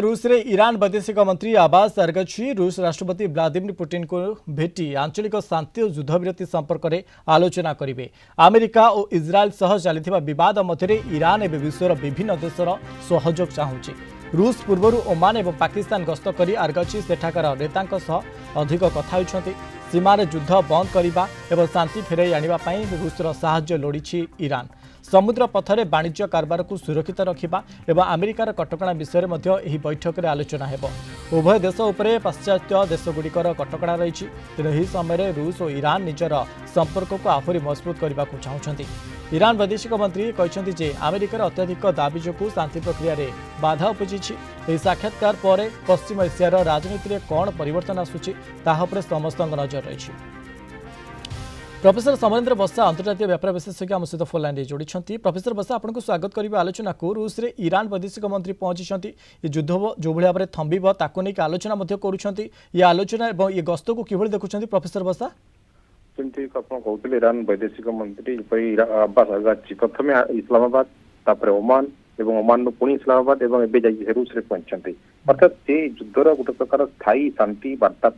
रूस रे ईरान वैदेशिक मंत्री अब्बास अरगची रूस राष्ट्रपति व्लादिमीर पुतिन को भेटी आंचलिक शांति और युद्धविरति संपर्क में आलोचना करेंगे। अमेरिका और इज्राएल सह चली विवाद मध्य ईरान एवं विश्वर विभिन्न देशर सहयोग चाहूँगी। रूस पूर्व ओमान और पाकिस्तान गस्त कर अरगची सेठाकार नेता अधिक कथा होती। सीमार युद्ध बंद करने और शांति फेरई आने रूसर साहाय्य लोड़ी ईरान। समुद्र पथरे वाणिज्य कारबार को सुरक्षित रखा एवं अमेरिकार कटकणा विषय में यह बैठक में आलोचना हो। उभय देश उपर पाश्चात्य देशगुड़िकर कटकणा रही। तेणु यह समय रूस और ईरान निजर संपर्क को आहरी मजबूत करने को चाहते। ईरान वैदेशिक मंत्री कहते जे अमेरिकार अत्यधिक दाबी जो शांति प्रक्रिया रे बाधा उपजी। यह साक्षात्कार पर पश्चिम एशियार राजनीति में कौन परिवर्तन आसूची समस्त नजर रही। प्रोफेसर समरेंद्र बसा अंतर्जातीय व्यापार विशेषज्ञ आम सहित फोन लाइन जोड़ी। प्रोफेसर बसा आपको स्वागत करेंगे आलोचना को। रूस रे ईरान वैदेशिक मंत्री पहुंची युद्ध जो भाव में थंब ताकू नहीं आलोचना कर आलोचना और ये गस्त को किभली देखुं प्रोफेसर बसा? जमी कहते ईरान वैदेशिक मंत्री अब्बास अरगची प्रथम इस्लामाबाद तापर ओमान और ओमान पुणी इस्लामाबाद और रूस रे पहुंचते अर्थात से युद्धर गोटे प्रकार स्थायी शांति वार्ता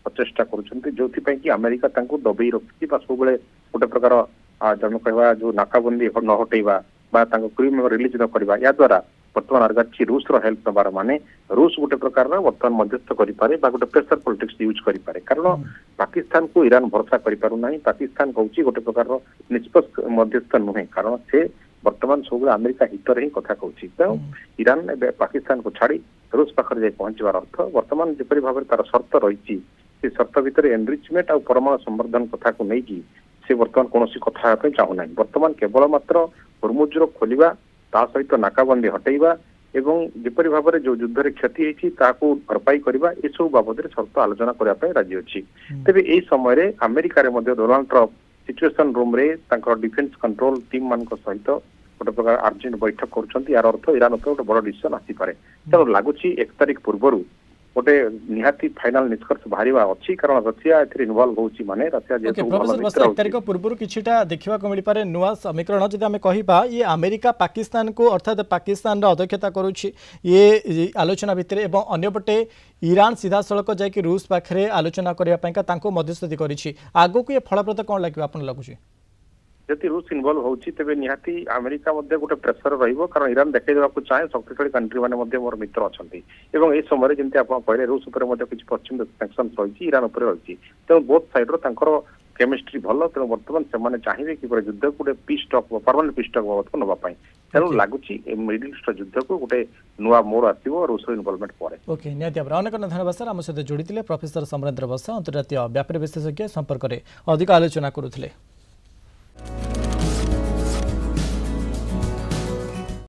प्रचेषा करुँच अमेरिका दबई रखी सब गोटे प्रकार जन कह जो नाकाबंदी न हटेवा क्रू मेम्बर रिलीज न करवा या द्वारा बर्तमान अरगची रूस हेल्प नबार माने रूस गोटे प्रकार बर्तमान मध्यस्थ करें गोटे प्रेशर पॉलिटिक्स यूज करें कारण पाकिस्तान को ईरान भरोसा करना। पाकिस्तान कौच गोटे प्रकार निष्पक्ष मध्यस्थ नुहे कारण से बर्तमान सब अमेरिका हितर ही कथा कहूँ। तेणु ईरान पाकिस्तान को छाड़ी रूस पाखे जाए पहुंचार अर्थ बर्तमान जपरी भाव में तार सर्त रही से सर्त भितर एनरिचमेंट और परमाणु संवर्धन कथा को नहीं से बर्तमान कौन कथा चाहूना। बर्तमान केवल मात्र हरमुजर खोलिबा ता सहित नाकाबंदी हटेबा एवं जिपरि भाव में जो युद्ध क्षति होती भरपाई करवा ये सब बाबद शर्त आलोचना करने राजी अच्छी। तेज यही समय America Donald Trump situation room रे डिफेन्स कंट्रोल टीम मान सहित गोटे प्रकार अर्जेंट बैठक कर यार अर्थ ईरान गोटे बड़ डिसीजन आसीपे। तेणु लगुच 1 तारिख पूर्व गोटे निहाती फाइनल निष्कर्ष बाहर अच्छी कारण रशिया इनवॉल्व होची माने रशिया प्रोफेसर 1 तारिख पूर्व किछिटा देखा मिल पारे नुआ समीकरण जदि आम कहिबा ये अमेरिका पाकिस्तान को अर्थात पाकिस्तान अध्यक्षता करुछि ये आलोचना भितर एवं अन्यपटे ईरान सीधा सड़क जाकि रूस पाखे आलोचना करने मध्यस्थी करिछि आगो को ये फलप्रद कौन लगे आपन लगुछि? जदि रूस इनवॉल्व होची तेबे निहाती अमेरिका मध्ये गोटे प्रेशर रहिबो कारण ईरान देखै देबाकू चाहे शक्तिशाली कंट्री माने मध्ये मोर मित्र अछंती एवं ए समय जेंति आपण कहले रूस ऊपर मध्ये किछ पश्चिम सैंक्शंस रहिछि ईरान ऊपर रहिछि। तेणु बोथ साइड रो तांकर केमिस्ट्री भलो तेणु वर्तमान से चाहिए कि युद्ध को गोटे peace talk permanent peace talk बाबद को नवाई तेणु लगुच मिडिल ईस्ट युद्ध को गोटे नुआ मोड़ आसो रूस इनवॉल्वमेंट पर। ओके निहाती अनेक धन्यवाद सर आम सहित जोड़ी प्रोफेसर समरेंद्र बसा अंतर्जातीय व्यापार विशेषज्ञ संपर्क में अधिक आलोचना करुले।